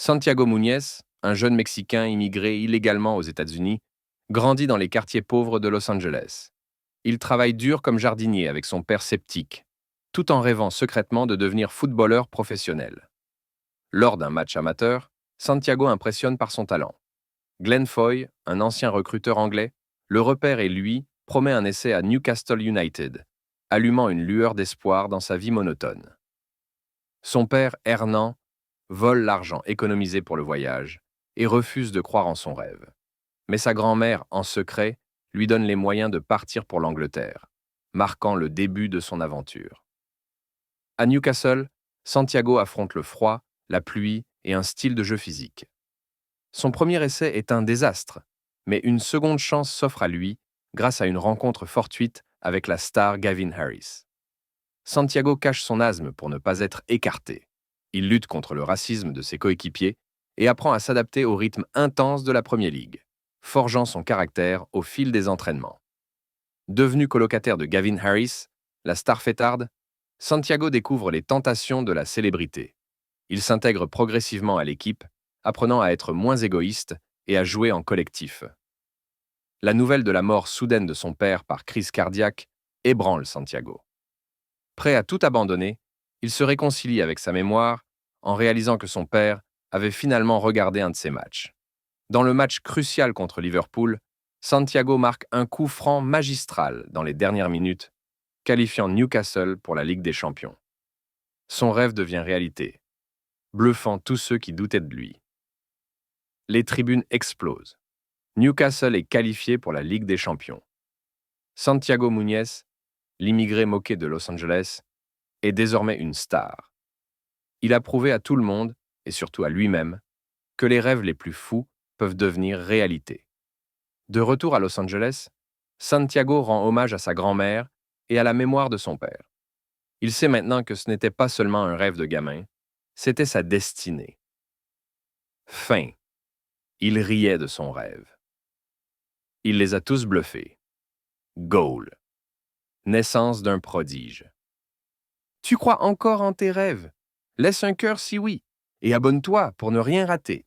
Santiago Muñez, un jeune Mexicain immigré illégalement aux États-Unis, grandit dans les quartiers pauvres de Los Angeles. Il travaille dur comme jardinier avec son père sceptique, tout en rêvant secrètement de devenir footballeur professionnel. Lors d'un match amateur, Santiago impressionne par son talent. Glenn Foy, un ancien recruteur anglais, le repère et lui promet un essai à Newcastle United, allumant une lueur d'espoir dans sa vie monotone. Son père, Hernan, vole l'argent économisé pour le voyage et refuse de croire en son rêve. Mais sa grand-mère, en secret, lui donne les moyens de partir pour l'Angleterre, marquant le début de son aventure. À Newcastle, Santiago affronte le froid, la pluie et un style de jeu physique. Son premier essai est un désastre, mais une seconde chance s'offre à lui grâce à une rencontre fortuite avec la star Gavin Harris. Santiago cache son asthme pour ne pas être écarté. Il lutte contre le racisme de ses coéquipiers et apprend à s'adapter au rythme intense de la Premier League, forgeant son caractère au fil des entraînements. Devenu colocataire de Gavin Harris, la star fêtarde, Santiago découvre les tentations de la célébrité. Il s'intègre progressivement à l'équipe, apprenant à être moins égoïste et à jouer en collectif. La nouvelle de la mort soudaine de son père par crise cardiaque ébranle Santiago. Prêt à tout abandonner, il se réconcilie avec sa mémoire en réalisant que son père avait finalement regardé un de ses matchs. Dans le match crucial contre Liverpool, Santiago marque un coup franc magistral dans les dernières minutes, qualifiant Newcastle pour la Ligue des Champions. Son rêve devient réalité, bluffant tous ceux qui doutaient de lui. Les tribunes explosent. Newcastle est qualifié pour la Ligue des Champions. Santiago Muñez, l'immigré moqué de Los Angeles, est désormais une star. Il a prouvé à tout le monde, et surtout à lui-même, que les rêves les plus fous peuvent devenir réalité. De retour à Los Angeles, Santiago rend hommage à sa grand-mère et à la mémoire de son père. Il sait maintenant que ce n'était pas seulement un rêve de gamin, c'était sa destinée. Fin. Il riait de son rêve. Il les a tous bluffés. Goal. Naissance d'un prodige. Tu crois encore en tes rêves? Laisse un cœur si oui, et abonne-toi pour ne rien rater.